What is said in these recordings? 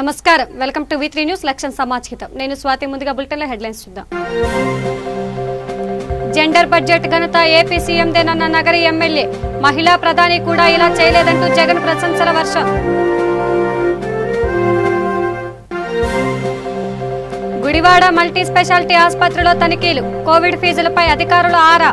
నమస్కారం welcome to V3 news లక్ష్యం సమాచారం నేను స్వాతి ముందుగా బులెటిన్ లో హెడ్లైన్స్ చూద్దాం జెండర్ బడ్జెట్ ఘనత ఏపీ సీఎం దేనన్న నగరి ఎమ్మెల్యే మహిళా ప్రధాని కూడా ఇలా చేయలేదంటూ జగన్ ప్రశంసల వర్షం గుడివాడ మల్టీ స్పెషాలిటీ ఆసుపత్రిలో తనిఖీలు కోవిడ్ ఫీజులపై అధికారుల ఆరా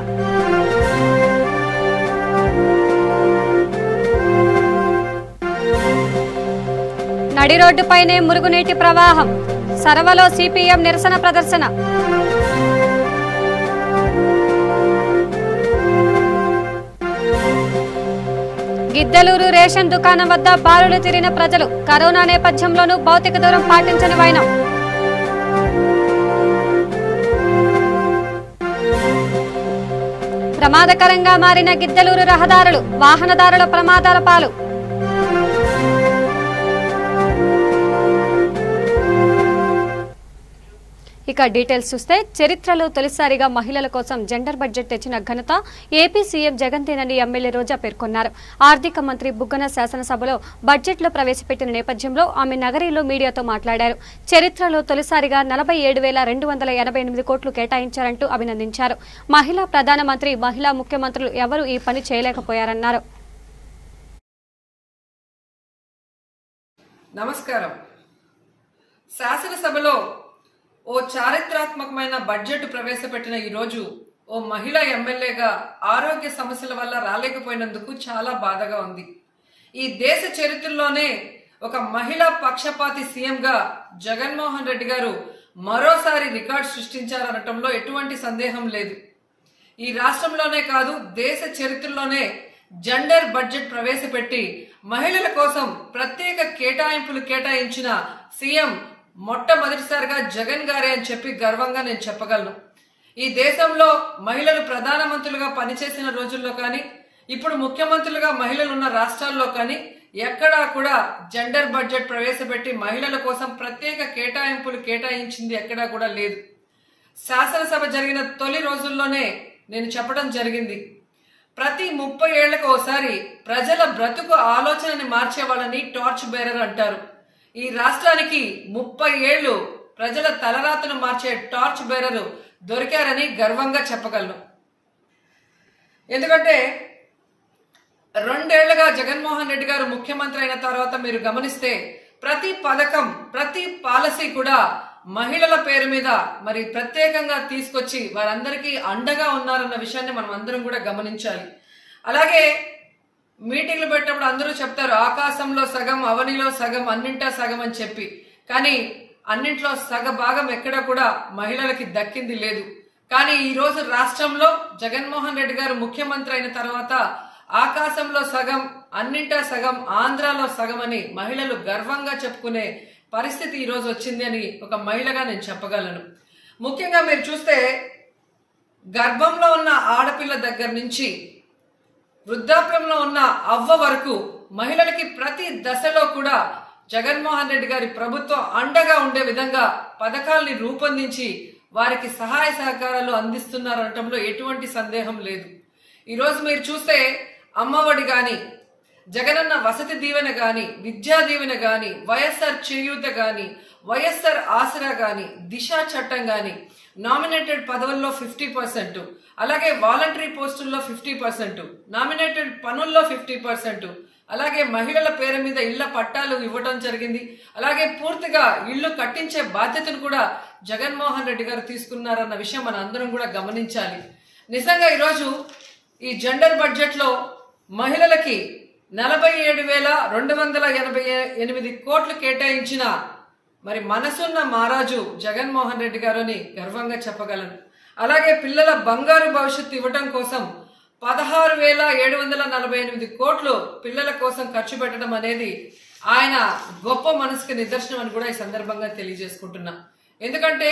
నడి రోడ్డుపైనే మురుగునీటి ప్రవాహం సరవలో సిపిఎం నిరసన ప్రదర్శన గిద్దలూరు రేషన్ దుకాణం వద్ద బారులు తిరిగిన ప్రజలు కరోనా నేపథ్యంలోనూ భౌతిక దూరం పాటించని వైనం ప్రమాదకరంగా మారిన గిద్దలూరు రహదారులు వాహనదారుల ప్రమాదాల పాలు ఇక డీటెయిల్స్ చూస్తే చరిత్రలో తొలిసారిగా మహిళల కోసం జెండర్ బడ్జెట్ తెచ్చిన ఘనత ఏపీ సీఎం జగన్ దేనని ఎమ్మెల్యే రోజా పేర్కొన్నారు. ఆర్థిక మంత్రి బుగ్గన శాసనసభలో బడ్జెట్లో ప్రవేశపెట్టిన నేపథ్యంలో ఆమె నగరిలో మీడియాతో మాట్లాడారు. చరిత్రలో తొలిసారిగా 47,288 కోట్లు కేటాయించారంటూ అభినందించారు. మహిళా ప్రధానమంత్రి మహిళా ముఖ్యమంత్రులు ఎవరూ ఈ పని చేయలేకపోయారన్నారు. నమస్కారం. శాసనసభలో ఓ చారిత్రాత్మకమైన బడ్జెట్ ప్రవేశపెట్టిన ఈ రోజు ఓ మహిళా ఎమ్మెల్యేగా ఆరోగ్య సమస్యల వల్ల రాలేకపోయినందుకు చాలా బాధగా ఉంది. ఈ దేశ చరిత్రలోనే ఒక మహిళా పక్షపాతి సీఎంగా జగన్మోహన్ రెడ్డి గారు మరోసారి రికార్డు సృష్టించారనటంలో ఎటువంటి సందేహం లేదు. ఈ రాష్ట్రంలోనే కాదు దేశ చరిత్రలోనే జెండర్ బడ్జెట్ ప్రవేశపెట్టి మహిళల కోసం ప్రత్యేక కేటాయింపులు కేటాయించిన సీఎం మొట్టమొదటిసారిగా జగన్ గారే అని చెప్పి గర్వంగా నేను చెప్పగలను. ఈ దేశంలో మహిళలు ప్రధానమంత్రులుగా పనిచేసిన రోజుల్లో కానీ ఇప్పుడు ముఖ్యమంత్రులుగా మహిళలు ఉన్న రాష్ట్రాల్లో కానీ ఎక్కడా కూడా జెండర్ బడ్జెట్ ప్రవేశపెట్టి మహిళల కోసం ప్రత్యేక కేటాయింపులు కేటాయించింది ఎక్కడా కూడా లేదు. శాసనసభ జరిగిన తొలి రోజుల్లోనే నేను చెప్పడం జరిగింది, ప్రతి 30 ఏళ్లకు ఒకసారి ప్రజల బ్రతుకు ఆలోచనని మార్చే వాళ్ళని టార్చ్ బేరర్ అంటారు. ఈ రాష్ట్రానికి 30 ఏళ్లు ప్రజల తలరాతను మార్చే టార్చ్ బేరర్ దొరికారని గర్వంగా చెప్పగలను. ఎందుకంటే 2 ఏళ్లుగా జగన్మోహన్ రెడ్డి గారు ముఖ్యమంత్రి అయిన తర్వాత మీరు గమనిస్తే ప్రతి పథకం ప్రతి పాలసీ కూడా మహిళల పేరు మీద మరి ప్రత్యేకంగా తీసుకొచ్చి వారందరికీ అండగా ఉన్నారన్న విషయాన్ని మనం అందరం కూడా గమనించాలి. అలాగే మీటింగ్లు పెట్టినప్పుడు అందరూ చెప్తారు ఆకాశంలో సగం అవనిలో సగం అన్నింటా సగం అని చెప్పి, కానీ అన్నింట్లో సగ భాగం ఎక్కడ కూడా మహిళలకి దక్కింది లేదు. కానీ ఈ రోజు రాష్ట్రంలో జగన్మోహన్ రెడ్డి గారు ముఖ్యమంత్రి అయిన తర్వాత ఆకాశంలో సగం అన్నింటా సగం ఆంధ్రాలో సగం అని మహిళలు గర్వంగా చెప్పుకునే పరిస్థితి ఈ రోజు వచ్చింది అని ఒక మహిళగా నేను చెప్పగలను. ముఖ్యంగా మీరు చూస్తే గర్భంలో ఉన్న ఆడపిల్ల దగ్గర నుంచి వృద్ధాప్యంలో ఉన్న అవ్వ వరకు మహిళలకి ప్రతి దశలో కూడా జగన్మోహన్ రెడ్డి గారి ప్రభుత్వం అండగా ఉండే విధంగా పథకాల్ని రూపొందించి వారికి సహాయ సహకారాలు అందిస్తున్నారనటంలో ఎటువంటి సందేహం లేదు. ఈరోజు మీరు చూస్తే అమ్మఒడి గాని, జగనన్న వసతి దీవెన గాని, విద్యా దీవెన గాని, వైఎస్ఆర్ చేయూత గాని, వైఎస్ఆర్ ఆసరా గాని, దిశ చట్టం గాని, నామినేటెడ్ పదవుల్లో 50%, అలాగే వాలంటరీ పోస్టుల్లో 50%, నామినేటెడ్ పనుల్లో 50%, అలాగే మహిళల పేరు మీద ఇళ్ల పట్టాలు ఇవ్వడం జరిగింది. అలాగే పూర్తిగా ఇళ్లు కట్టించే బాధ్యతను కూడా జగన్మోహన్ రెడ్డి గారు తీసుకున్నారన్న విషయం మన అందరం కూడా గమనించాలి. నిజంగా ఈరోజు ఈ జెండర్ బడ్జెట్ లో మహిళలకి 47,288 కోట్లు కేటాయించిన మరి మనసున్న మహారాజు జగన్మోహన్ రెడ్డి గారు అని గర్వంగా చెప్పగలను. అలాగే పిల్లల బంగారు భవిష్యత్తు ఇవ్వటం కోసం 16,748 కోట్లు పిల్లల కోసం ఖర్చు పెట్టడం అనేది ఆయన గొప్ప మనసుకి నిదర్శనం అని కూడా ఈ సందర్భంగా తెలియజేసుకుంటున్నా. ఎందుకంటే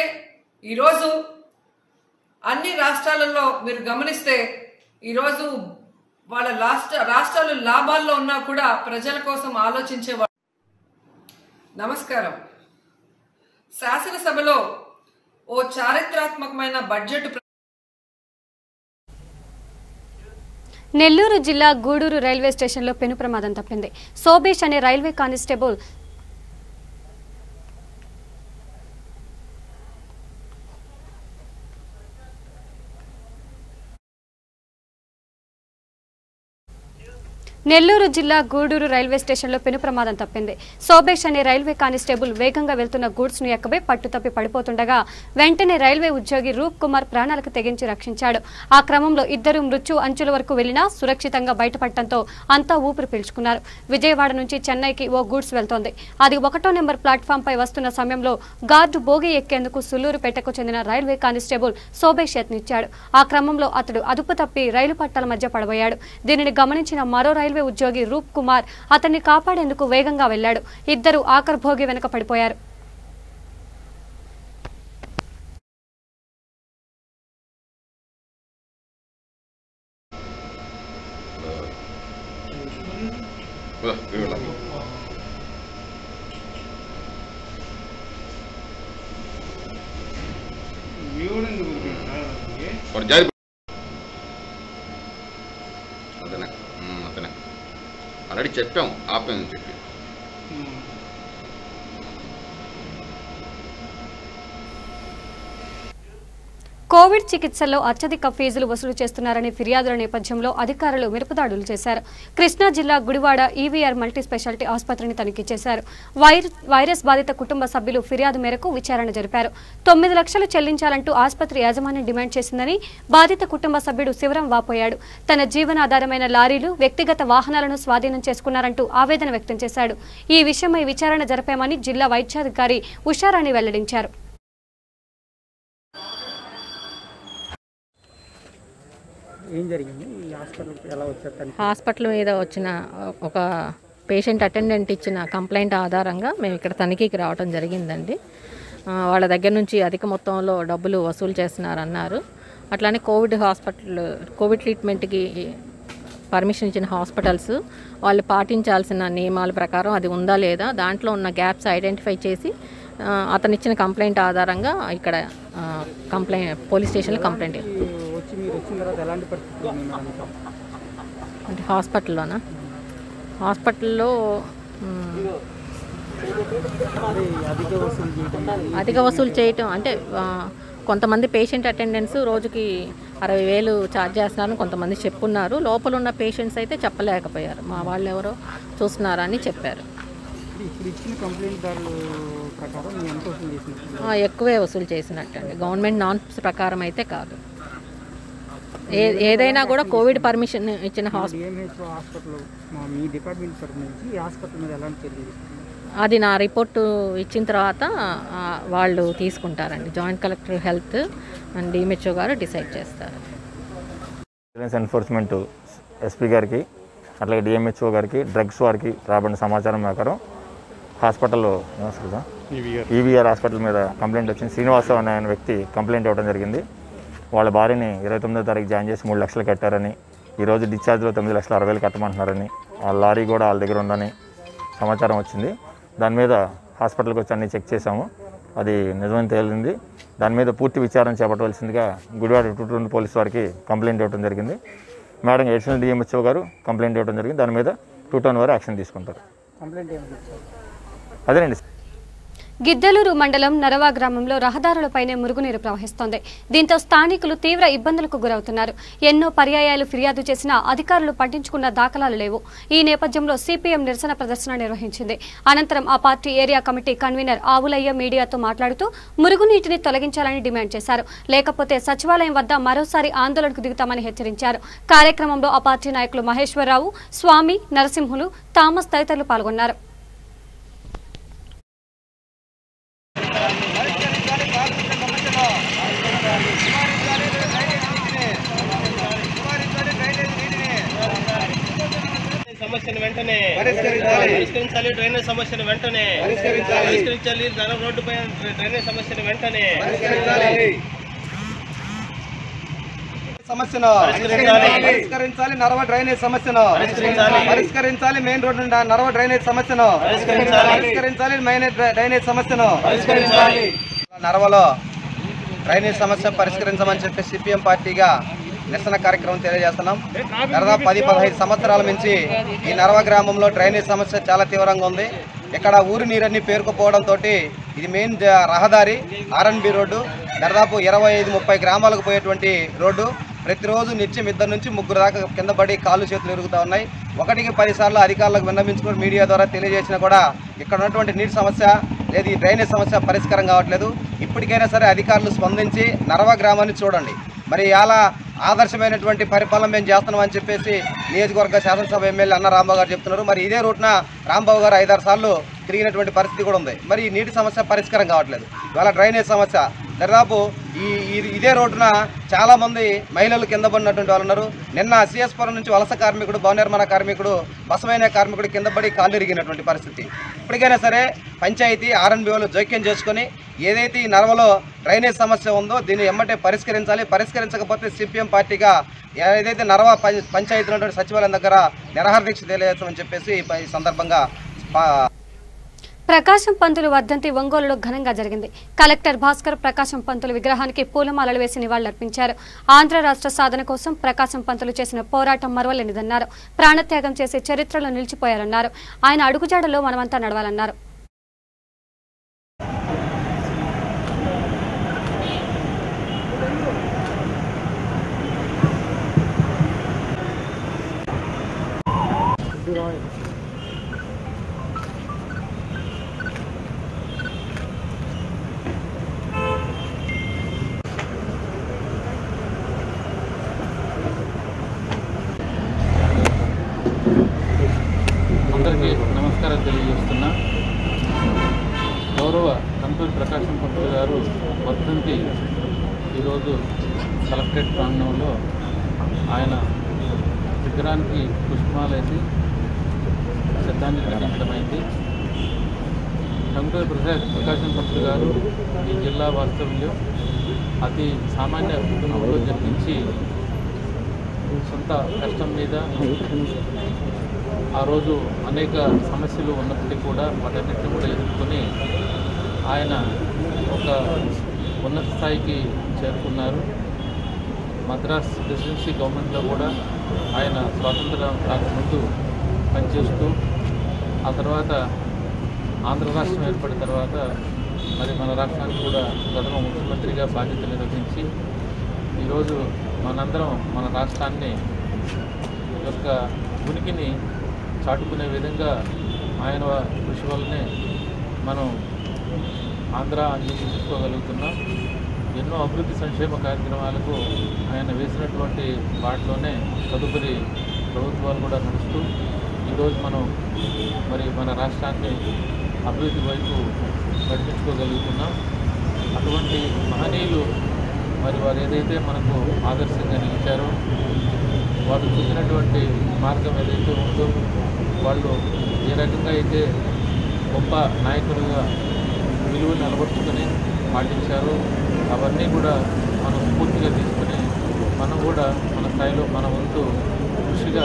ఈరోజు అన్ని రాష్ట్రాలలో మీరు గమనిస్తే ఈరోజు వాళ్ళ రాష్ట్రాలు లాభాల్లో ఉన్నా కూడా ప్రజల కోసం ఆలోచించేవాళ్ళు. నమస్కారం. శాసనసభలో ఓ చారిత్రాత్మకమైన బడ్జెట్ నెల్లూరు జిల్లా గూడూరు రైల్వే స్టేషన్లో పెను ప్రమాదం తప్పింది. సోబేష్ అనే రైల్వే కానిస్టేబుల్ నెల్లూరు జిల్లా గూడూరు రైల్వే స్టేషన్లో పెను ప్రమాదం తప్పింది. సోబేష్ అనే రైల్వే కానిస్టేబుల్ వేగంగా వెళ్తున్న గూడ్స్ ను ఎక్కబై పట్టుతప్పి పడిపోతుండగా వెంటనే రైల్వే ఉద్యోగి రూప్ కుమార్ ప్రాణాలకు తెగించి రక్షించాడు. ఆ క్రమంలో ఇద్దరు మృత్యు అంచుల వరకు వెళ్లినా సురక్షితంగా బయటపడటంతో అంతా ఊపిరి పీల్చుకున్నారు. విజయవాడ నుంచి చెన్నైకి ఓ గూడ్స్ వెళ్తోంది. అది 1వ నెంబర్ ప్లాట్ఫామ్ పై వస్తున్న సమయంలో గార్డు బోగి ఎక్కేందుకు సుల్లూరుపేటకు చెందిన రైల్వే కానిస్టేబుల్ సోబేష్ యత్నించాడు. ఆ క్రమంలో అతడు అదుపు తప్పి రైలు పట్టాల మధ్య పడబోయాడు. దీనిని గమనించిన మరో రైల్వే ఉద్యోగి రూప్ కుమార్ అతన్ని కాపాడేందుకు వేగంగా వెళ్లాడు. ఇద్దరు ఆఖరు భోగి వెనుక పడిపోయారు. ఆల్రెడీ చెప్పాం ఆపేమని చెప్పి. కోవిడ్ చికిత్సల్లో అత్యధిక ఫీజులు వసూలు చేస్తున్నారనే ఫిర్యాదుల నేపథ్యంలో అధికారులు మిరపదాడులు చేశారు. కృష్ణా జిల్లా గుడివాడ ఈవీఆర్ మల్టీ స్పెషాలిటీ ఆసుపత్రిని తనిఖీ చేశారు. వైరస్ బాధిత కుటుంబ సభ్యులు ఫిర్యాదు మేరకు విచారణ జరిపారు. 9 లక్షలు చెల్లించాలంటూ ఆసుపత్రి యాజమాన్యం డిమాండ్ చేసిందని బాధిత కుటుంబ సభ్యుడు శివరం వాపోయాడు. తన జీవనాధారమైన లారీలు, వ్యక్తిగత వాహనాలను స్వాధీనం చేసుకున్నారంటూ ఆవేదన వ్యక్తం చేశాడు. ఈ విషయమై విచారణ జరిపామని జిల్లా వైద్యాధికారి ఉషారాణి వెల్లడించారు. హాస్పిటల్ మీద వచ్చిన ఒక పేషెంట్ అటెండెంట్ ఇచ్చిన కంప్లైంట్ ఆధారంగా మేము ఇక్కడ తనిఖీకి రావడం జరిగిందండి. వాళ్ళ దగ్గర నుంచి అధిక మొత్తంలో డబ్బులు వసూలు చేస్తున్నారన్నారు. అట్లానే కోవిడ్ ట్రీట్మెంట్కి పర్మిషన్ ఇచ్చిన హాస్పిటల్స్ వాళ్ళు పాటించాల్సిన నియమాల ప్రకారం అది ఉందా లేదా, దాంట్లో ఉన్న గ్యాప్స్ ఐడెంటిఫై చేసి అతను ఇచ్చిన కంప్లైంట్ ఆధారంగా ఇక్కడ పోలీస్ స్టేషన్లో కంప్లైంట్ అంటే హాస్పిటల్లో అధిక వసూలు చేయటం అంటే కొంతమంది పేషెంట్ అటెండెన్స్ రోజుకి 60,000 ఛార్జ్ చేస్తున్నారని కొంతమంది చెప్పున్నారు. లోపల ఉన్న పేషెంట్స్ అయితే చెప్పలేకపోయారు. మా వాళ్ళు ఎవరో చూస్తున్నారని చెప్పారు. ఎక్కువే వసూలు చేసినట్టండి. గవర్నమెంట్ నార్మ్స్ ప్రకారం అయితే కాదు. ఏదైనా కూడా కోవిడ్ పర్మిషన్ ఇచ్చిన అది నా రిపోర్టు ఇచ్చిన తర్వాత వాళ్ళు తీసుకుంటారండి. Joint collector health and DMHO గారు డిసైడ్ చేస్తారు. ఎన్ఫోర్స్మెంట్ ఎస్పీ గారికి అట్లాగే డిఎంహెచ్ఓ గారికి డ్రగ్స్ వారికి రాబడిన సమాచారం ప్రకారం హాస్పిటల్లో ఈవీఆర్ హాస్పిటల్ మీద కంప్లైంట్ వచ్చింది. శ్రీనివాసరావు అనే వ్యక్తి కంప్లైంట్ ఇవ్వడం జరిగింది. వాళ్ళ భార్యని 29వ తారీఖు జాయిన్ చేసి 3 లక్షలు కట్టారని, ఈరోజు డిశ్చార్జ్లో 9,60,000 కట్టమంటున్నారని, ఆ లారీ కూడా వాళ్ళ దగ్గర ఉందని సమాచారం వచ్చింది. దాని మీద హాస్పిటల్కి వచ్చి అన్నీ చెక్ చేసాము. అది నిజమని తేలింది. దాని మీద పూర్తి విచారణ చేపట్టవలసిందిగా గుడివాడ 220 పోలీసు వారికి కంప్లైంట్ ఇవ్వడం జరిగింది. మేడం అడిషనల్ డిఎంహెచ్ఓ గారు కంప్లైంట్ ఇవ్వడం జరిగింది. దాని మీద 2 టౌన్ వారు యాక్షన్ తీసుకుంటారు. అదేనండి. గిద్దలూరు మండలం నరవా గ్రామంలో రహదారులపైనే మురుగునీరు ప్రవహిస్తోంది. దీంతో స్థానికులు తీవ్ర ఇబ్బందులకు గురవుతున్నారు. ఎన్నో పర్యాయాలు ఫిర్యాదు చేసినా అధికారులు పట్టించుకున్న దాఖలాలు లేవు. ఈ నేపథ్యంలో సిపిఎం నిరసన ప్రదర్శన నిర్వహించింది. అనంతరం ఆ party area committee convener Avulaiah మీడియాతో మాట్లాడుతూ మురుగునీటిని తొలగించాలని డిమాండ్ చేశారు. లేకపోతే సచివాలయం వద్ద మరోసారి ఆందోళనకు దిగుతామని హెచ్చరించారు. కార్యక్రమంలో ఆ పార్టీ నాయకులు మహేశ్వరరావు, స్వామి, నరసింహులు, థామస్ తదితరులు పాల్గొన్నారు. సమస్యను వెంటనే పరిష్కరించాలి. డ్రైనేజ్ సమస్యను వెంటనే పరిష్కరించాలి. రోడ్డుపై డ్రైనేజ్ సమస్యను వెంటనే పరిష్కరించాలి. నరవ డ్రైనేజ్ సమస్యను పరిష్కరించాలి. మెయిన్ రోడ్డు నరవ డ్రైనేజ్ సమస్యను పరిష్కరించాలి. మెయిన్ డ్రైనేజ్ సమస్యను పరిష్కరించాలి. నరవలో డ్రైనేజ్ సమస్య పరిష్కరించమని చెప్పి సిపిఎం పార్టీగా నిరసన కార్యక్రమం తెలియజేస్తున్నాం. దాదాపు 10-15 సంవత్సరాల నుంచి ఈ నరవ గ్రామంలో డ్రైనేజ్ సమస్య చాలా తీవ్రంగా ఉంది. ఇక్కడ ఊరి నీరన్నీ పేరుకుపోవడంతో ఇది మెయిన్ రహదారి ఆర్ఎన్బి రోడ్డు, దాదాపు 25-30 గ్రామాలకు పోయేటువంటి రోడ్డు. ప్రతిరోజు నిత్యం 2 నుంచి 3 దాకా కింద పడి కాళ్ళు చేతులు ఎరుగుతూ ఉన్నాయి. 1కి 10 సార్లు అధికారులకు విన్నవించుకొని మీడియా ద్వారా తెలియజేసినా కూడా ఇక్కడ ఉన్నటువంటి నీటి సమస్య లేదు ఈ డ్రైనేజ్ సమస్య పరిష్కారం కావట్లేదు. ఇప్పటికైనా సరే అధికారులు స్పందించి నరవ గ్రామాన్ని చూడండి. మరి ఇలా ఆదర్శమైనటువంటి పరిపాలన మేము చేస్తున్నామని చెప్పేసి నియోజకవర్గ శాసనసభ ఎమ్మెల్యే అన్న రాంబాబు గారు చెప్తున్నారు. మరి ఇదే రూట్న రాంబాబు గారు 5-6 సార్లు తిరిగినటువంటి పరిస్థితి కూడా ఉంది. మరి ఈ నీటి సమస్య పరిష్కారం కావట్లేదు. ఇవాళ డ్రైనేజ్ సమస్య దాదాపు ఇదే రోడ్డున చాలామంది మహిళలు కింద పడినటువంటి వాళ్ళు ఉన్నారు. నిన్న సిఎస్పురం నుంచి వలస కార్మికుడు, భవన నిర్మాణ కార్మికుడు, బసమైన కార్మికుడు కింద పడి కాళ్ళు ఇరిగినటువంటి పరిస్థితి. ఇప్పటికైనా సరే పంచాయతీ ఆర్ఎన్బిఓలు జోక్యం చేసుకొని ఏదైతే ఈ నరవలో డ్రైనేజ్ సమస్య ఉందో దీన్ని ఎమ్మటే పరిష్కరించాలి. పరిష్కరించకపోతే సిపిఎం పార్టీగా ఏదైతే నరవ పంచాయతీలో ఉన్నటువంటి సచివాలయం దగ్గర నిరాహార దీక్ష తెలియజేస్తామని చెప్పేసి ఈ సందర్భంగా ప్రకాశం పంతులు వర్ధంతి ఒంగోలులో ఘనంగా జరిగింది. కలెక్టర్ భాస్కర్ ప్రకాశం పంతులు విగ్రహానికి పూలమాలలు వేసి నివాళులర్పించారు. ఆంధ్ర రాష్ట్ర సాధన కోసం ప్రకాశం పంతులు చేసిన పోరాటం మరువలేనిదన్నారు. ప్రాణత్యాగం చేసి చరిత్రలో నిలిచిపోయారన్నారు. ఆయన అడుగుజాడలో మనమంతా నడవాలన్నారు. అందరికీ నమస్కారం తెలియజేస్తున్నా. గౌరవ కంటూరి ప్రకాశం పంతులు గారు వర్ధంతి ఈరోజు కలెక్టరేట్ ప్రాంగణంలో ఆయన విగ్రహానికి పుష్పమాలేసి శ్రద్ధాంజలి ఘటించడమైంది. కంటూరి ప్రకాశం పంతులు గారు ఈ జిల్లా వాస్తవ్యంలో అతి సామాన్య కుటుంబంలో జన్మించి సొంత కష్టం మీద ఆ రోజు అనేక సమస్యలు ఉన్నప్పటికీ కూడా వాటన్నిటిని కూడా ఎదుర్కొని ఆయన ఒక ఉన్నత స్థాయికి చేరుకున్నారు. మద్రాస్ ప్రెసిడెన్సీ గవర్నమెంట్లో కూడా ఆయన స్వాతంత్రం రాకముందు పనిచేస్తూ ఆ తర్వాత ఆంధ్ర రాష్ట్రం ఏర్పడిన తర్వాత మరి మన రాష్ట్రానికి కూడా ప్రథమ ముఖ్యమంత్రిగా బాధ్యతలు నిర్వహించి ఈరోజు మనందరం మన రాష్ట్రాన్ని యొక్క ఉనికిని చాటుకునే విధంగా ఆయన కృషి వల్లనే మనం ఆంధ్ర అందించుకోగలుగుతున్నాం. ఎన్నో అభివృద్ధి సంక్షేమ కార్యక్రమాలకు ఆయన వేసినటువంటి వాటిలోనే తదుపరి ప్రభుత్వాలు కూడా నడుస్తూ ఈరోజు మనం మరి మన రాష్ట్రాన్ని అభివృద్ధి వైపు నడిపించుకోగలుగుతున్నాం. అటువంటి మహనీయులు మరి వారు ఏదైతే మనకు ఆదర్శంగా నిలిచారో వాళ్ళు చూసినటువంటి మార్గం ఏదైతే ఉందో వాళ్ళు ఏ రకంగా అయితే గొప్ప నాయకులుగా విలువ నిలబడుచుకొని పాటించారో అవన్నీ కూడా మనం స్ఫూర్తిగా తీసుకుని మనం కూడా మన స్థాయిలో మన వంతు కృషిగా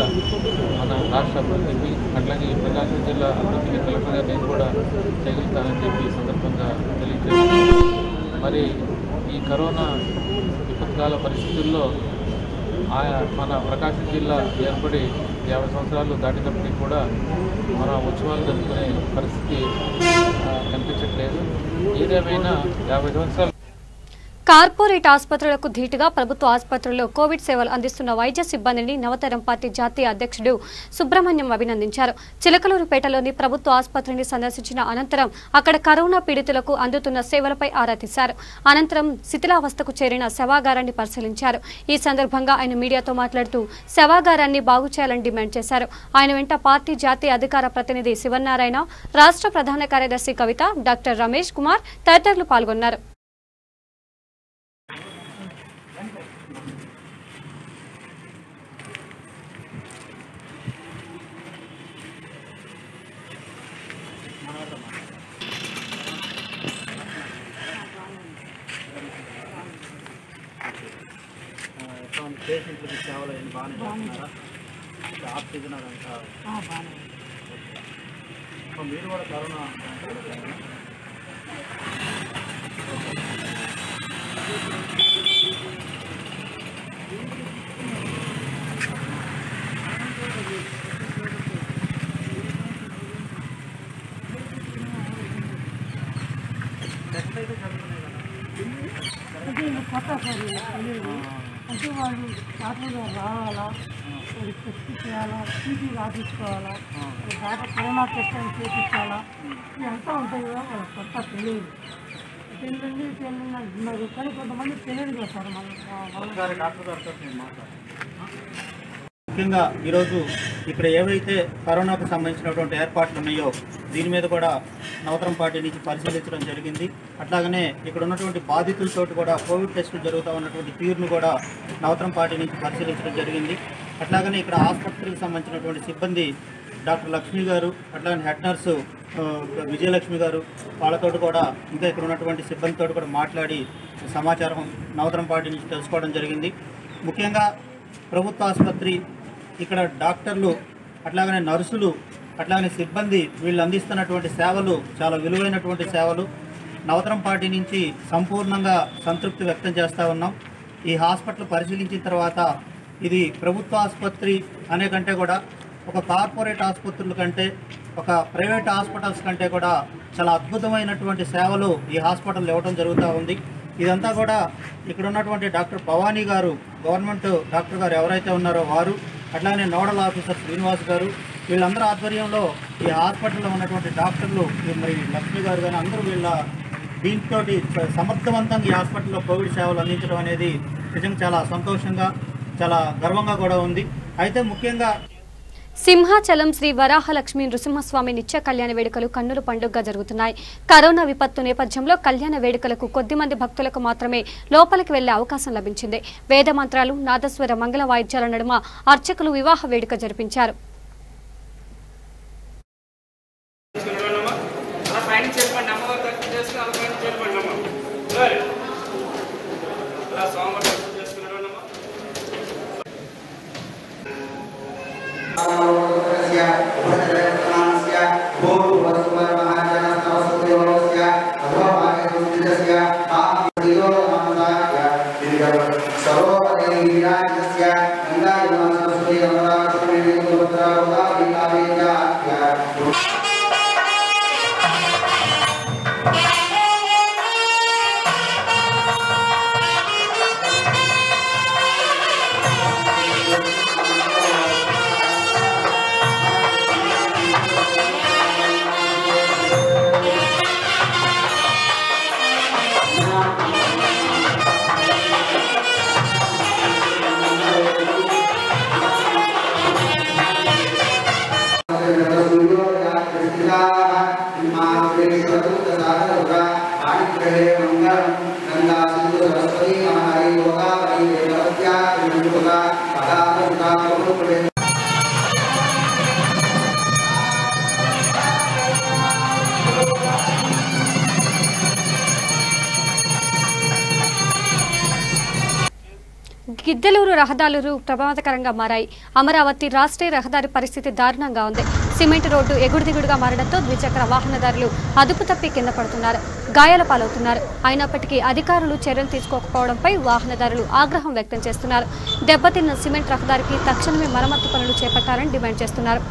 మన రాష్ట్ర అభివృద్ధికి అట్లాగే ఈ ప్రకాశం జిల్లా అభివృద్ధికి కలెక్టర్గా నేను కూడా చేయగలుగుతానని చెప్పి ఈ సందర్భంగా తెలియజేస్తున్నాను. మరి ఈ కరోనా విపత్కాల పరిస్థితుల్లో మన ప్రకాశం జిల్లా ఏర్పడి 50 సంవత్సరాలు దాటినప్పటికీ కూడా మన ఉత్సవాలు జరుపుకునే పరిస్థితి కనిపించట్లేదు. ఏదేమైనా 50 సంవత్సరాలు కార్పొరేట్ ఆసుపత్రులకు ధీటుగా ప్రభుత్వ ఆసుపత్రుల్లో కోవిడ్ సేవలు అందిస్తున్న వైద్య సిబ్బందిని నవతరం పార్టీ జాతీయ అధ్యక్షుడు సుబ్రహ్మణ్యం అభినందించారు. చిలకలూరుపేటలోని ప్రభుత్వ ఆసుపత్రిని సందర్శించిన అనంతరం అక్కడ కరోనా పీడితులకు అందుతున్న సేవలపై ఆరా తీశారు. అనంతరం శిథిలావస్థకు చేరిన శవాగారాన్ని పరిశీలించారు. ఈ సందర్భంగా ఆయన మీడియాతో మాట్లాడుతూ శవాగారాన్ని బాగు చేయాలని డిమాండ్ చేశారు. ఆయన వెంట పార్టీ జాతీయ అధికార ప్రతినిధి శివనారాయణ, రాష్ట్ర ప్రధాన కార్యదర్శి కవిత, డాక్టర్ రమేష్ కుమార్ తదితరులు పాల్గొన్నారు. పేషెంట్లకి సేవలు ఏం బాగానే చేస్తున్నారా? ఆక్సిజన్ అదంతా మీరు కూడా కరోనా టెస్ట్ అయితే చదువుకునే కదా. అంటే వాళ్ళు డాక్టర్ గారు రావాలా, వాళ్ళు టెస్ట్ చేయాలా, టీటీ రాపించుకోవాలా, డాక్టర్ కరోనా టెస్ట్ అని చేయించాలా, ఇదంతా ఉంటుంది కదా, వాళ్ళకి కొత్త తెలియదు. తెలియదు అంటున్నారు, కానీ కొంతమంది తెలియదు కదా సార్. ముఖ్యంగా ఈరోజు ఇక్కడ ఏవైతే కరోనాకు సంబంధించినటువంటి ఏర్పాట్లు ఉన్నాయో దీని మీద కూడా నవతరం పార్టీ నుంచి పరిశీలించడం జరిగింది. అట్లాగనే ఇక్కడ ఉన్నటువంటి బాధితులతో కూడా కోవిడ్ టెస్టులు జరుగుతూ ఉన్నటువంటి తీరును కూడా నవతరం పార్టీ నుంచి పరిశీలించడం జరిగింది. అట్లాగనే ఇక్కడ ఆసుపత్రికి సంబంధించినటువంటి సిబ్బంది డాక్టర్ లక్ష్మి గారు, అట్లాగే హెడ్ నర్సు విజయలక్ష్మి గారు, వాళ్ళతో కూడా ఇంకా ఇక్కడ ఉన్నటువంటి సిబ్బందితో కూడా మాట్లాడి సమాచారం నవతరం పార్టీ నుంచి తెలుసుకోవడం జరిగింది. ముఖ్యంగా ప్రభుత్వ ఆసుపత్రి ఇక్కడ డాక్టర్లు, అట్లాగనే నర్సులు, అట్లాగనే సిబ్బంది వీళ్ళు అందిస్తున్నటువంటి సేవలు చాలా విలువైనటువంటి సేవలు. నవతరం పార్టీ నుంచి సంపూర్ణంగా సంతృప్తి వ్యక్తం చేస్తూ ఉన్నాం. ఈ హాస్పిటల్ పరిశీలించిన తర్వాత ఇది ప్రభుత్వ ఆసుపత్రి అనే కంటే కూడా ఒక కార్పొరేట్ ఆసుపత్రుల కంటే, ఒక ప్రైవేట్ హాస్పిటల్స్ కంటే కూడా చాలా అద్భుతమైనటువంటి సేవలు ఈ హాస్పిటల్ ఇవ్వడం జరుగుతూ ఉంది. ఇదంతా కూడా ఇక్కడ ఉన్నటువంటి డాక్టర్ భవానీ గారు, గవర్నమెంట్ డాక్టర్ గారు ఎవరైతే ఉన్నారో వారు, అట్లానే నోడల్ ఆఫీసర్ శ్రీనివాస్ గారు, వీళ్ళందరూ ఆధ్వర్యంలో ఈ హాస్పిటల్లో ఉన్నటువంటి డాక్టర్లు, మరి లక్ష్మి గారు కానీ అందరూ వీళ్ళ దీంతో సమర్థవంతంగా ఈ హాస్పిటల్లో కోవిడ్ సేవలు అందించడం అనేది నిజంగా చాలా సంతోషంగా, చాలా గర్వంగా కూడా ఉంది. అయితే ముఖ్యంగా సింహాచలం శ్రీ వరాహలక్ష్మి నృసింహస్వామి నిత్య కళ్యాణ వేడుకలు కన్నుల పండుగగా జరుగుతున్నాయి. కరోనా విపత్తు నేపథ్యంలో కళ్యాణ వేడుకలకు కొద్ది మంది భక్తులకు మాత్రమే లోపలికి వెళ్లే అవకాశం లభించింది. వేద మంత్రాలు, నాదస్వర మంగళ వాయిద్యాల నడుమ అర్చకులు వివాహ వేడుక జరిపించారు. గిద్దలూరు రహదారులు ప్రమాదకరంగా మారాయి. అమరావతి రాష్ట్రీయ రహదారి పరిస్థితి దారుణంగా ఉంది. సిమెంట్ రోడ్డు ఎగుడుదిగుడుగా మారడంతో ద్విచక్ర వాహనదారులు అదుపు తప్పి కింద పడుతున్నారు, గాయాల పాలవుతున్నారు. అయినప్పటికీ అధికారులు చర్యలు తీసుకోకపోవడంపై వాహనదారులు ఆగ్రహం వ్యక్తం చేస్తున్నారు. దెబ్బతిన్న సిమెంట్ రహదారికి తక్షణమే మరమ్మతు పనులు చేపట్టాలని డిమాండ్ చేస్తున్నారు.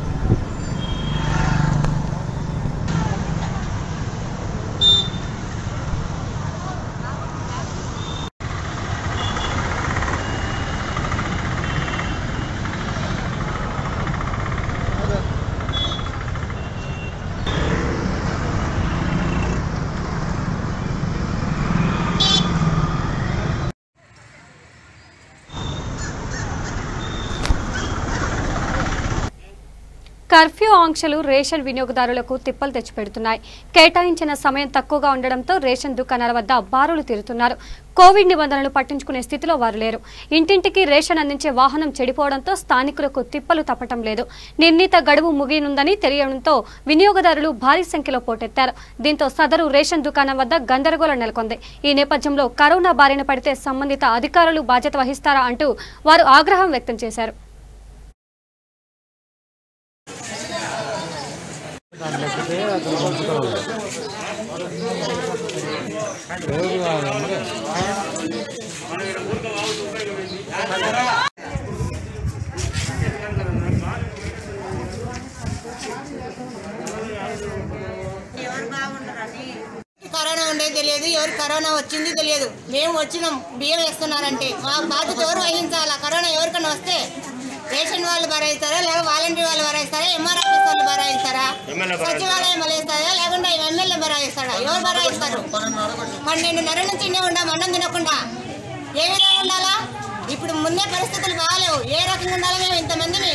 కర్ఫ్యూ ఆంక్షలు రేషన్ వినియోగదారులకు తిప్పలు తెచ్చిపెడుతున్నాయి. కేటాయించిన సమయం తక్కువగా ఉండడంతో రేషన్ దుకాణాల వద్ద బారులు తీరుతున్నారు. కోవిడ్ నిబంధనలు పట్టించుకునే స్థితిలో వారు లేరు. ఇంటింటికి రేషన్ అందించే వాహనం చెడిపోవడంతో స్థానికులకు తిప్పలు తప్పటం లేదు. నిర్ణీత గడువు ముగియనుందని తెలియడంతో వినియోగదారులు భారీ సంఖ్యలో పోటెత్తారు. దీంతో సదరు రేషన్ దుకాణం వద్ద గందరగోళం నెలకొంది. ఈ నేపథ్యంలో కరోనా బారిన పడితే సంబంధిత అధికారులు బాధ్యత వహిస్తారా అంటూ వారు ఆగ్రహం వ్యక్తం చేశారు. కరోనా ఉండే తెలియదు, ఎవరు కరోనా వచ్చింది తెలియదు. మేము వచ్చినాం బియ్యం వేస్తున్నారంటే మా బాధ్యత ఎవరు వహించాలా? కరోనా ఎవరికైనా వస్తే రేషన్ వాళ్ళు భరాయిస్తారా, లేదా వాలంటీర్ వాళ్ళు భరాయిస్తారా, ఎంఆర్ఆర్ఎస్ వాళ్ళు భరాయిస్తారా, సచివాలయం భరాయిస్తారా, లేకుండా ఎమ్మెల్యే భరాయిస్తారా? ఎవరు భరాయిస్తారు? 12:30 నుంచి ఇన్నే ఉండాం అన్నం తినకుండా. ఏ విధంగా ఉండాలా? ఇప్పుడు ముందే పరిస్థితులు బాగాలేవు. ఏ రకంగా ఉండాలి? మేము ఇంతమందిని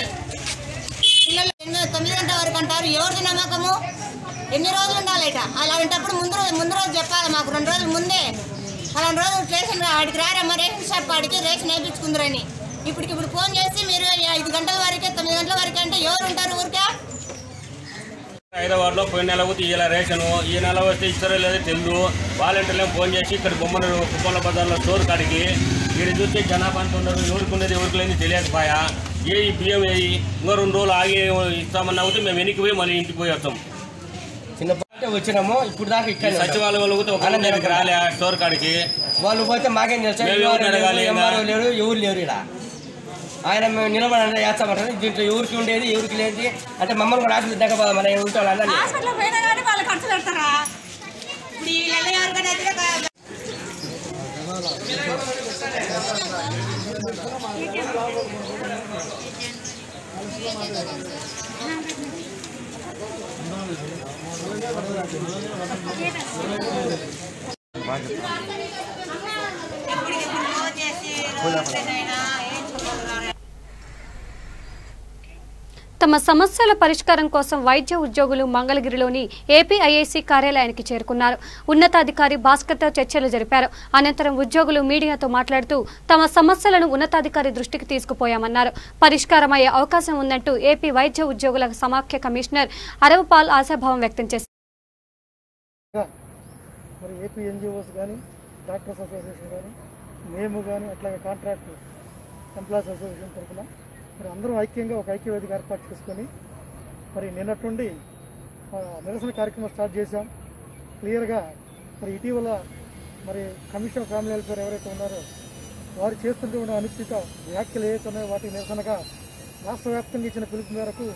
పిల్లలు 9 గంటల వరకు అంటారు. ఎవరిది నమ్మకము? ఎన్ని రోజులు ఉండాలట? అలాంటప్పుడు ముందు రోజు చెప్పాలి మాకు, 2 రోజుల ముందే. 2 రోజులు రేషన్ ఆడికి రారమ్మ, రేషన్ షాప్ ఆడికి రేషన్ వేయించుకుందరని. ఇప్పుడు ఫోన్ చేసి మీరు 5 గంటల వరకే 9 గంటల వరకే అంటే ఎవరు ఉంటారు ఊరికే? హైదరాబాద్లో పోయిన నెల పోతే ఇలా రేషను, ఈ నెల వస్తే ఇస్తారో లేదో తెలియదు. వాలంటీర్లు ఫోన్ చేసి ఇక్కడ కుప్పల బజార్లో స్టోర్ కాడికి ఇక్కడ చూస్తే జనాభా అంత ఉండదు, ఎవరికి ఉండేది ఎవరికి లేని తెలియకపోయా. ఈ బియ్యం వేయి ఇంకో 2 రోజులు ఆగి ఇస్తామన్నా అవుతే మేము వెనక్కి పోయి మళ్ళీ ఇంటికి పోయి వస్తాం. చిన్నప్పుడు వచ్చినాము, ఇప్పుడు దాకా ఇక్కడ సచివాలయం వాళ్ళు పోతే ఒక దగ్గరికి రాలే స్టోర్ కాడికి. వాళ్ళు పోతే మాకేం తెలుసు, లేరు ఎవరు లేరు. ఇలా ఆయన మేము నిలబడి వేస్తామంటారు. దీంట్లో ఎవరికి ఉండేది ఎవరికి లేదు అంటే మమ్మల్ని కూడా హాస్పిటల్ దగ్గర పోదాం, మన ఉంటాం అందరినీ. హాస్పిటల్ పోయినా కానీ వాళ్ళు ఖర్చు పెడతారా? ఇప్పుడు ఈ నెల ఎవరికైనా తమ సమస్యల పరిష్కారం కోసం వైద్య ఉద్యోగులు మంగళగిరిలోని ఏపీఐఐసీ కార్యాలయానికి చేరుకున్నారు. ఉన్నతాధికారి భాస్కర్తో చర్చలు జరిపారు. అనంతరం ఉద్యోగులు మీడియాతో మాట్లాడుతూ తమ సమస్యలను ఉన్నతాధికారి దృష్టికి తీసుకుపోయామన్నారు. పరిష్కారమయ్యే అవకాశం ఉందంటూ ఏపీ వైద్య ఉద్యోగుల సమాఖ్య కమిషనర్ అరవపాల్ ఆశాభావం వ్యక్తం చేశారు. ఏపీ ఎన్జిఓస్ కానీ, డాక్టర్స్ అసోసియేషన్ కానీ, మేము కానీ, అట్లాగే కాంట్రాక్ట్ ఎంప్లాయీస్ అసోసియేషన్ తరఫున మరి అందరూ ఐక్యంగా ఒక ఐక్యవేదిక ఏర్పాటు చేసుకొని మరి నిన్నటి నుండి నిరసన కార్యక్రమం స్టార్ట్ చేశాం. క్లియర్గా మరి ఇటీవల మరి కమిషనర్ ఫ్యామిలీ వెల్ఫేర్ ఎవరైతే ఉన్నారో వారు చేస్తుంటే అనుచిత వ్యాఖ్యలు ఏవైతే ఉన్నాయో వాటికి నిరసనగా రాష్ట్ర వ్యాప్తంగా ఇచ్చిన పిలుపు మేరకు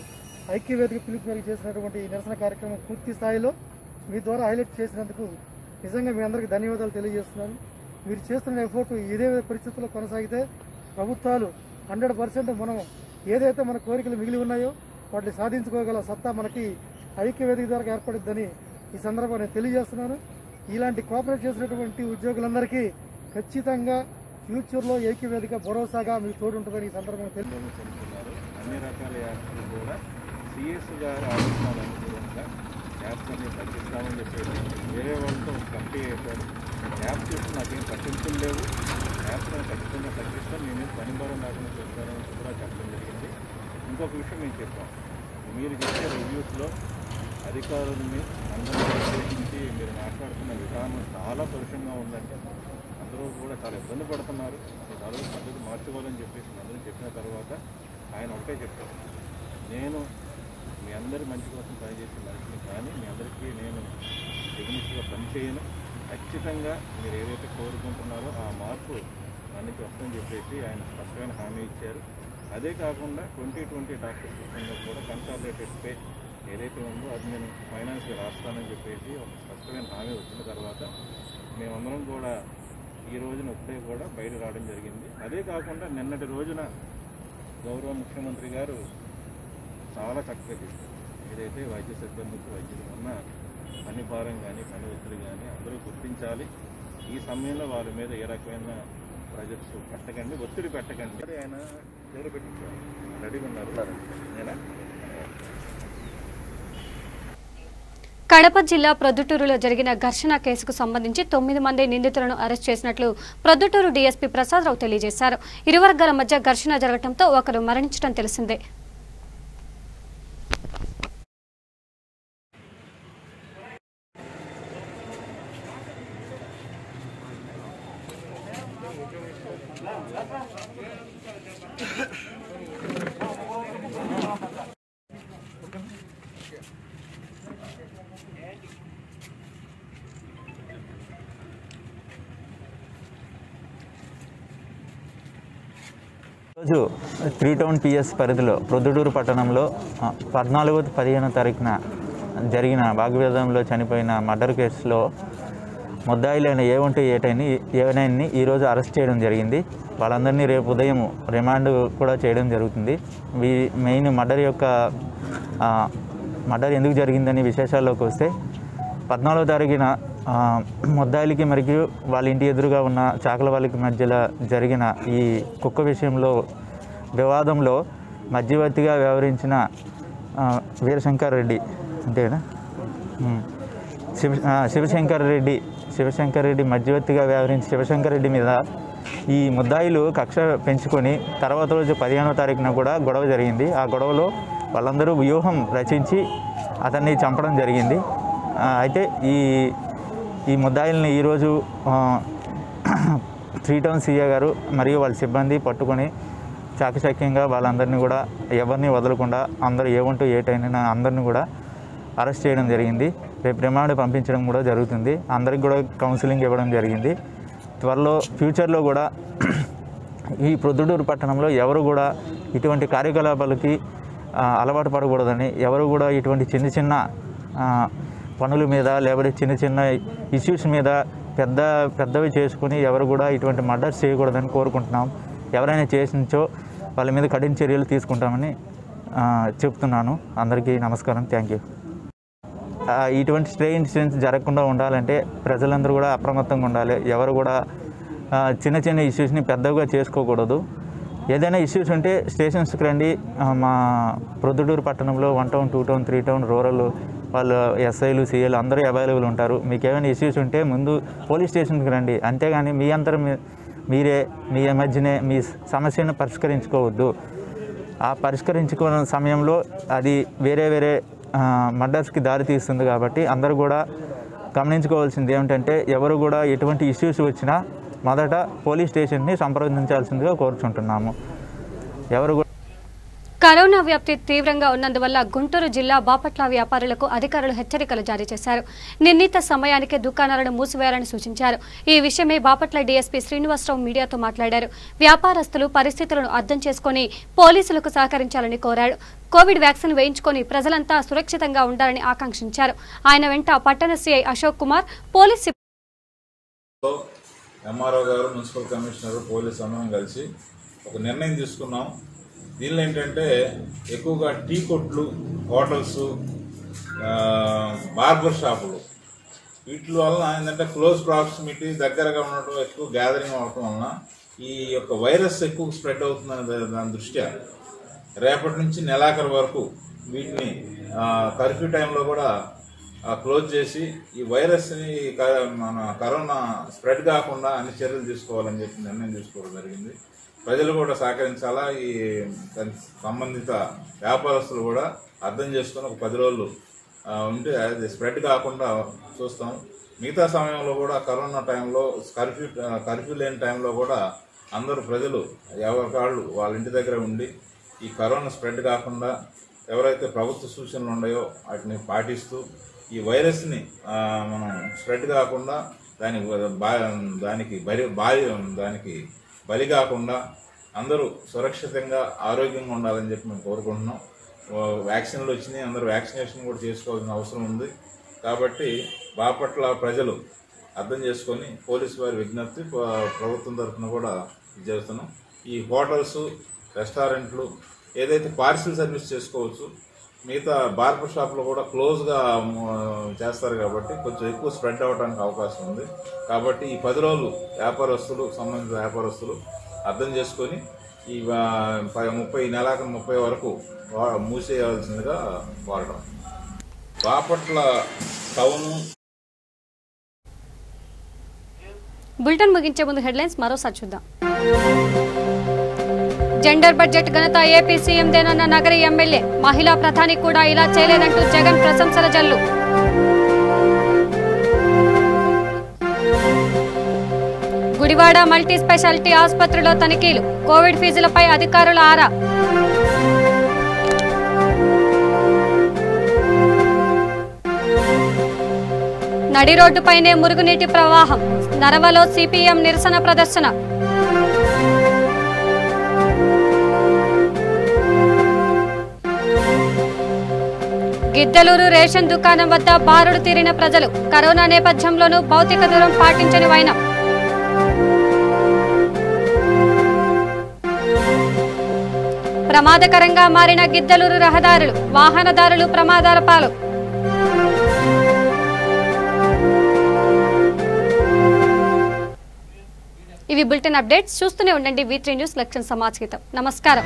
ఐక్యవేదిక పిలుపు మేరకు చేసినటువంటి ఈ నిరసన కార్యక్రమం పూర్తి స్థాయిలో మీ ద్వారా హైలైట్ చేసినందుకు నిజంగా మీ అందరికీ ధన్యవాదాలు తెలియజేస్తున్నాను. మీరు చేస్తున్న ఎఫర్ట్ ఇదే పరిస్థితుల్లో కొనసాగితే ప్రభుత్వాలు 100% మనం ఏదైతే మన కోరికలు మిగిలి ఉన్నాయో వాటిని సాధించుకోగల సత్తా మనకి ఐక్యవేదిక ద్వారా ఏర్పడుద్దని ఈ సందర్భంగా నేను తెలియజేస్తున్నాను. ఇలాంటి కోఆపరేట్ చేసినటువంటి ఉద్యోగులందరికీ ఖచ్చితంగా ఫ్యూచర్లో ఐక్యవేదిక భరోసాగా మీకు తోడు ఉంటుందని ఈ సందర్భంగా తెలుసుకున్నారు. అన్ని రకాల యాప్లు కూడా సిఎస్ గారి ఆలోచనలు అనుకూలంగా యాప్స్ అన్ని తగ్గిస్తామని చెప్పేసి వేరే వాళ్ళతో కంపెనీ చేశారు. యాప్స్ చూసి నాకేం పట్టింపులు లేవు, యాప్స్ ఖచ్చితంగా తగ్గిస్తాను, నేను పని భారం లేకుండా చేస్తానని కూడా చెప్పడం జరిగింది. ఇంకొక విషయం మేము చెప్పాం, మీరు చేసే రివ్యూస్లో అధికారుల్ని అందరూ ఉద్దేశించి మీరు మాట్లాడుతున్న విధానం చాలా పరుషంగా ఉందంటే అందరూ కూడా చాలా ఇబ్బంది పడుతున్నారు. చాలా పద్ధతి మార్చుకోవాలని చెప్పేసి అందరూ చెప్పిన తర్వాత ఆయన ఒకటే చెప్పారు, నేను మీ అందరి మంచి కోసం పనిచేసే మనిషిని, కానీ మీ అందరికీ నేను టెక్నిక్గా పనిచేయను, ఖచ్చితంగా మీరు ఏదైతే కోరుకుంటున్నారో ఆ మార్పు అన్నికి వస్తుందని చెప్పేసి ఆయన స్పష్టమైన హామీ ఇచ్చారు. అదే కాకుండా 2020 డాక్టర్ సిస్టంలో కూడా కన్సాలిడేటెడ్ పే ఏదైతే ఉందో అది నేను ఫైనాన్స్గా రాస్తానని చెప్పేసి ఒక స్పష్టమైన హామీ వచ్చిన తర్వాత మేమందరం కూడా ఈ రోజున ఒకటే కూడా బయట రావడం జరిగింది. అదే కాకుండా నిన్నటి రోజున గౌరవ ముఖ్యమంత్రి గారు చాలా చక్కగా చేశారు. ఏదైతే వైద్య సిబ్బందికి వైద్యులు ఉన్న పని భారం కానీ పని ఒత్తిడి కానీ అందరూ గుర్తించాలి. ఈ సమయంలో వారి మీద ఏ రకమైన ప్రాజెక్ట్స్ పెట్టకండి, ఒత్తిడి పెట్టకండి. ఆయన ఎవరు పెట్టించారు, రెడీగా ఉన్నారు. నేనా కడప జిల్లా ప్రొద్దుటూరులో జరిగిన ఘర్షణ కేసుకు సంబంధించి 9 మంది నిందితులను అరెస్ట్ చేసినట్లు ప్రొద్దుటూరు డీఎస్పీ ప్రసాదరావు తెలియజేశారు. ఇరు వర్గాల మధ్య ఘర్షణ జరగడంతో ఒకరు మరణించడం తెలిసిందే. రోజు 3 టౌన్ పిఎస్ పరిధిలో ప్రొద్దుటూరు పట్టణంలో 14-15 తారీఖున జరిగిన వాగ్వేదంలో చనిపోయిన మర్డర్ కేసులో ముద్దాయిలైన ఏవైనా ఈరోజు అరెస్ట్ చేయడం జరిగింది. వాళ్ళందరినీ రేపు ఉదయం రిమాండ్ కూడా చేయడం జరుగుతుంది. మెయిన్ మర్డర్ ఎందుకు జరిగిందని విశేషాల్లోకి వస్తే 14వ తారీఖున ముద్దాయిలకి మరియు వాళ్ళ ఇంటి ఎదురుగా ఉన్న చాకల వాళ్ళకి మధ్యలో జరిగిన ఈ కుక్క విషయంలో వివాదంలో మధ్యవర్తిగా వ్యవహరించిన వీరశంకర్ రెడ్డి అంతేనా శివశంకర్ రెడ్డి మధ్యవర్తిగా వ్యవహరించి శివశంకర్ రెడ్డి మీద ఈ ముద్దాయిలు కక్ష పెంచుకొని తర్వాత రోజు 15వ తారీఖున కూడా గొడవ జరిగింది. ఆ గొడవలో వాళ్ళందరూ వ్యూహం రచించి అతన్ని చంపడం జరిగింది. అయితే ఈ ముద్దాయిల్ని ఈరోజు 3 టౌన్ సీఏ గారు మరియు వాళ్ళ సిబ్బంది పట్టుకొని చాకచక్యంగా వాళ్ళందరినీ కూడా ఎవరిని వదలకుండా అందరూ ఏటైనా అందరినీ కూడా అరెస్ట్ చేయడం జరిగింది. రేపు రిమాండ్ పంపించడం కూడా జరుగుతుంది. అందరికి కూడా కౌన్సిలింగ్ ఇవ్వడం జరిగింది. త్వరలో ఫ్యూచర్లో కూడా ఈ ప్రొద్దుటూరు పట్టణంలో ఎవరు కూడా ఇటువంటి కార్యకలాపాలకి అలవాటు పడకూడదని, ఎవరు కూడా ఇటువంటి చిన్న పనుల మీద లేకపోతే చిన్న ఇష్యూస్ మీద పెద్దవి చేసుకుని ఎవరు కూడా ఇటువంటి మర్డర్స్ చేయకూడదని కోరుకుంటున్నాం. ఎవరైనా చేసినచో వాళ్ళ మీద కఠిన చర్యలు తీసుకుంటామని చెప్తున్నాను. అందరికీ నమస్కారం. Thank you. ఇటువంటి స్ట్రే ఇన్సిడెంట్స్ జరగకుండా ఉండాలంటే ప్రజలందరూ కూడా అప్రమత్తంగా ఉండాలి. ఎవరు కూడా చిన్న ఇష్యూస్ని పెద్దగా చేసుకోకూడదు. ఏదైనా ఇష్యూస్ ఉంటే స్టేషన్స్కి రండి. మా ప్రొద్దుటూరు పట్టణంలో 1 టౌన్ 2 టౌన్ 3 టౌన్ రూరల్ వాళ్ళు ఎస్ఐలు సిఐలు అందరూ అవైలబుల్ ఉంటారు. మీకు ఏమైనా ఇష్యూస్ ఉంటే ముందు పోలీస్ స్టేషన్కి రండి. అంతేగాని మీ అందరూ మీరే మీ మధ్యనే మీ సమస్యను పరిష్కరించుకోవద్దు. ఆ పరిష్కరించుకున్న సమయంలో అది వేరే మర్డర్స్కి దారి తీస్తుంది. కాబట్టి అందరూ కూడా గమనించుకోవాల్సింది ఏమిటంటే ఎవరు కూడా ఎటువంటి ఇష్యూస్ వచ్చినా మొదట పోలీస్ స్టేషన్ని సంప్రదించాల్సిందిగా కోరుచుంటున్నాము. ఎవరు కరోనా వ్యాప్తి తీవ్రంగా ఉన్నందువల్ల గుంటూరు జిల్లా బాపట్ల వ్యాపారులకు అధికారులు హెచ్చరికలు జారీ చేశారు. నిర్ణీత సమయానికి దుకాణాలను మూసివేయాలని సూచించారు. ఈ విషయమై బాపట్ల డీఎస్పీ శ్రీనివాసరావు మీడియాతో మాట్లాడారు. వ్యాపారస్తులు పరిస్థితులను అర్థం చేసుకుని పోలీసులకు సహకరించాలని కోరారు. కోవిడ్ వ్యాక్సిన్ వేయించుకొని ప్రజలంతా సురక్షితంగా ఉండాలని ఆకాంక్షించారు. ఆయన వెంట పట్టణ CI Ashok Kumar, police MRO గారు, మున్సిపల్ కమిషనర్, పోలీస్ అందరం కలిసి ఒక నిర్ణయం తీసుకున్నాం. దీనిలో ఏంటంటే ఎక్కువగా టీ కొట్లు, హోటల్స్, బార్బర్ షాపులు వీటి వల్ల ఏంటంటే క్లోజ్ ప్రాక్సిమిటీ దగ్గరగా ఉండటం, ఎక్కువ గ్యాదరింగ్ అవటం వలన ఈ యొక్క వైరస్ ఎక్కువ స్ప్రెడ్ అవుతుందనే దాని దృష్ట్యా రేపటి నుంచి నెలాఖరు వరకు వీటిని కర్ఫ్యూ టైంలో కూడా క్లోజ్ చేసి ఈ వైరస్ని మన కరోనా స్ప్రెడ్ కాకుండా అన్ని చర్యలు తీసుకోవాలని చెప్పి నిర్ణయం తీసుకోవడం జరిగింది. ప్రజలు కూడా సహకరించాలా. ఈ సంబంధిత వ్యాపారస్తులు కూడా అర్థం చేసుకుని ఒక 10 రోజులు ఉంటే అది స్ప్రెడ్ కాకుండా చూస్తాం. మిగతా సమయంలో కూడా కరోనా టైంలో కర్ఫ్యూ లేని టైంలో కూడా అందరూ ప్రజలు ఎవరికాళ్ళు వాళ్ళ ఇంటి దగ్గర ఉండి ఈ కరోనా స్ప్రెడ్ కాకుండా ఎవరైతే ప్రభుత్వ సూచనలు ఉన్నాయో వాటిని పాటిస్తూ ఈ వైరస్ని మనం స్ప్రెడ్ కాకుండా దానికి బలి కాకుండా అందరూ సురక్షితంగా ఆరోగ్యంగా ఉండాలని చెప్పి మేము కోరుకుంటున్నాం. వ్యాక్సిన్లు వచ్చినాయి, అందరూ వ్యాక్సినేషన్ కూడా చేసుకోవాల్సిన అవసరం ఉంది. కాబట్టి బాపట్ల ప్రజలు అర్థం చేసుకొని పోలీసు వారి విజ్ఞప్తి ప్రభుత్వం తరఫున కూడా చేస్తున్నాం. ఈ హోటల్స్, రెస్టారెంట్లు ఏదైతే పార్సిల్ సర్వీస్ చేసుకోవచ్చు, మిగతా బార్బర్ షాప్లో కూడా క్లోజ్గా చేస్తారు కాబట్టి కొంచెం ఎక్కువ స్ప్రెడ్ అవ్వడానికి అవకాశం ఉంది. కాబట్టి ఈ 10 రోజులు సంబంధిత వ్యాపారస్తులు అర్థం చేసుకొని ఈ 30 వరకు మూసేయాల్సిందిగా కోరడం. బాపట్ల టౌన్. బులెటిన్ ముగించే ముందు హెడ్లైన్స్ మరోసారి చూద్దాం. జెండర్ బడ్జెట్ ఘనత ఏపీ సీఎందేనన్న నగరి ఎమ్మెల్యే. మహిళా ప్రధాని కూడా ఇలా చేయలేదంటూ జగన్ ప్రశంసల జల్లు. గుడివాడ మల్టీ స్పెషాలిటీ ఆసుపత్రిలో తనిఖీలు. కోవిడ్ ఫీజులపై అధికారుల ఆరా. నడి రోడ్డుపైనే మురుగునీటి ప్రవాహం. నరవలో సిపిఎం నిరసన ప్రదర్శన. గిద్దలూరు రేషన్ దుకాణం వద్ద బారుడు తీరిన ప్రజలు. కరోనా నేపథ్యంలోనూ భౌతిక దూరం పాటించని వైనం. ప్రమాదకరంగా మారిన గిద్దలూరు రహదారులు. వాహనదారులు ప్రమాదాల పాలు. ఇవి బులెటిన్ అప్డేట్స్. చూస్తూనే ఉండండి V3 న్యూస్. లక్ష్యం సమాచారం. నమస్కారం.